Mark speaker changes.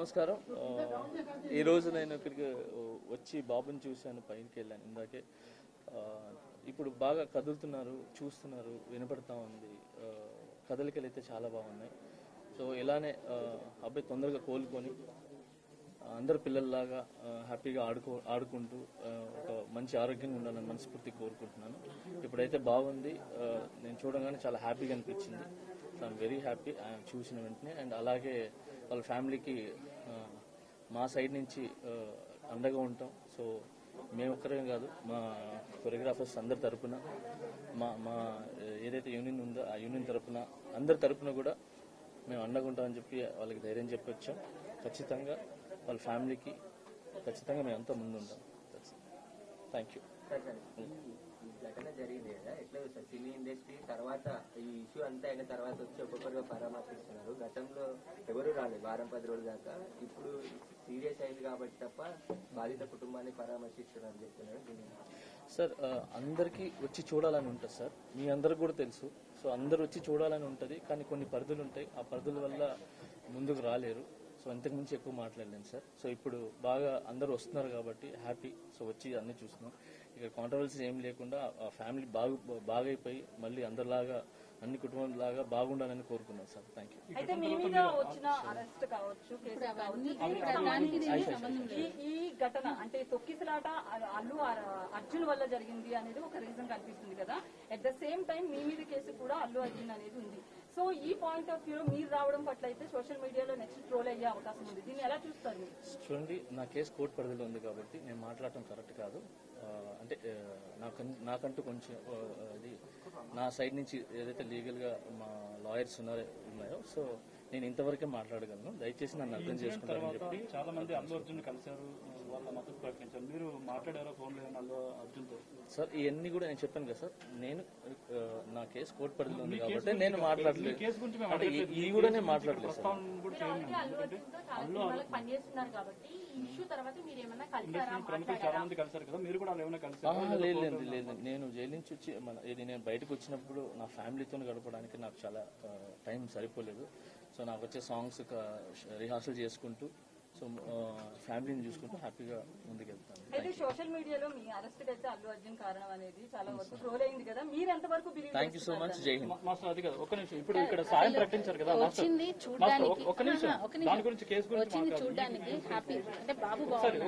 Speaker 1: నమస్కారం. ఈ రోజు నేను ఇక్కడికి వచ్చి బాబుని చూశాను, పైకి వెళ్ళాను ఇందాకే. ఇప్పుడు బాగా కదులుతున్నారు, చూస్తున్నారు, వినపడతా ఉంది. కదలికలు అయితే చాలా బాగున్నాయి. సో ఇలానే అబ్బాయి తొందరగా కోలుకొని అందరు పిల్లల్లాగా హ్యాపీగా ఆడుకుంటూ ఒక మంచి ఆరోగ్యంగా ఉండాలని మనస్ఫూర్తి కోరుకుంటున్నాను. ఇప్పుడైతే బాగుంది. నేను చూడగానే చాలా హ్యాపీగా అనిపించింది. సో ఐఎమ్ వెరీ హ్యాపీ చూసిన వెంటనే. అండ్ అలాగే వాళ్ళ ఫ్యామిలీకి మా సైడ్ నుంచి అండగా ఉంటాం. సో మేము ఒక్కరే కాదు, మా కొరియోగ్రాఫర్స్ అందరి తరపున, మా ఏదైతే యూనియన్ ఉందో ఆ యూనియన్ తరపున, అందరి తరపున కూడా మేము అండగా ఉంటామని చెప్పి వాళ్ళకి ధైర్యం చెప్పొచ్చాం. ఖచ్చితంగా వాళ్ళ ఫ్యామిలీకి ఖచ్చితంగా మేము అంతా ముందు ఉంటాం. Thank you.
Speaker 2: ఘటన జరిగింది కదా, ఎట్లా సార్ సినీ ఇండస్ట్రీ తర్వాత ఈ ఇష్యూ అంతా అయిన తర్వాత వచ్చి ఒక్కొక్కరుగా పరామర్శిస్తున్నారు. గతంలో ఎవరు రాలేదు వారం 10 రోజుల దాకా. ఇప్పుడు సీరియస్ అయింది కాబట్టి తప్ప బాధిత కుటుంబాన్ని పరామర్శిస్తున్నారు అని చెప్తున్నారు.
Speaker 1: సార్ అందరికీ వచ్చి చూడాలని ఉంటుంది సార్, మీ అందరికి కూడా తెలుసు. సో అందరు వచ్చి చూడాలని ఉంటుంది, కానీ కొన్ని పరిధులు ఉంటాయి. ఆ పరిధుల వల్ల ముందుకు రాలేరు. సో ఇంతకు మించి ఎక్కువ మాట్లాడలేను సార్. సో ఇప్పుడు బాగా అందరూ వస్తున్నారు కాబట్టి హ్యాపీ. సో వచ్చి అన్ని చూస్తున్నాం. ఇక్కడ కాంట్రవర్సీ ఏం లేకుండా ఆ ఫ్యామిలీ బాగైపోయి మళ్ళీ అందరిలాగా అన్ని కుటుంబాలలాగా బాగుండాలని కోరుకున్నాం సార్. Thank you.
Speaker 3: అయితే మీ మీద వచ్చిన అరెస్ట్ కావచ్చు, కేసు కావచ్చు, ఈ ఘటన అంటే తొక్కిసలాట అల్లు అర్జున్ వల్ల జరిగింది అనేది ఒక రీజన్ కనిపిస్తుంది కదా. అట్ ద సేమ్ టైం మీ మీద కేసు కూడా అల్లు అర్జున్ అనేది ఉంది. సో ఈ పాయింట్ ఆఫ్ వ్యూలో మీరు రావడం పట్ల అయితే సోషల్ మీడియాలో నెక్స్ట్ ట్రోల్ అయ్యే అవకాశం ఉంది. దీన్ని ఎలా చూస్తారు?
Speaker 1: చూడండి, నా కేసు కోర్టు పరిధిలో ఉంది కాబట్టి నేను మాట్లాడటం కరెక్ట్ కాదు. అంటే నాకంటూ కొంచెం అది నా సైడ్ నుంచి ఏదైతే లీగల్గా మా లాయర్స్ ఉన్నాయో, సో నేను ఇంతవరకే మాట్లాడగలను. దయచేసి నన్ను అర్థం చేసుకుంటారని చెప్పి.
Speaker 4: చాలా మంది అల్లు అర్జున్ కలిశారు, వాళ్ళ మద్దతు ప్రకటించారు. మీరు మాట్లాడారో ఫోన్ లో అల్లు అర్జున్తో?
Speaker 1: సార్ ఇవన్నీ కూడా నేను చెప్పాను కదా సార్, నేను నా కేసు కోర్టు పరిధిలో ఉంది కాబట్టి నేను మాట్లాడలేదు. అంటే ఇది కూడా నేను మాట్లాడలేదు సార్. లేదు, నేను జైలు నుంచి వచ్చి నేను బయటకు వచ్చినప్పుడు నా ఫ్యామిలీతో గడపడానికి నాకు చాలా టైం సరిపోలేదు. సో నాకు వచ్చే సాంగ్స్ రిహార్సల్ చేసుకుంటూ, సో ఫ్యామిలీని చూసుకుంటూ హ్యాపీగా ముందుకెళ్తాను.
Speaker 3: అయితే సోషల్ మీడియాలో మీ అరెస్ట్ అయితే అల్లు అర్జున్ కారణం అనేది చాలా వరకు ట్రోల్ అయింది కదా, మీరు ఎంతవరకు believe?
Speaker 1: Thank you so much. జై హింద్.
Speaker 4: మాస్టర్ అది కదా, ఒక్క నిమిషం. ఇప్పుడు ఇక్కడ సాయం ప్రకటించారు కదా మాస్టర్, ఒక్క నిమిషం దాని గురించి కేసు గురించి
Speaker 5: చూడడానికి హ్యాపీ అంటే బాబు
Speaker 4: ఒకసారి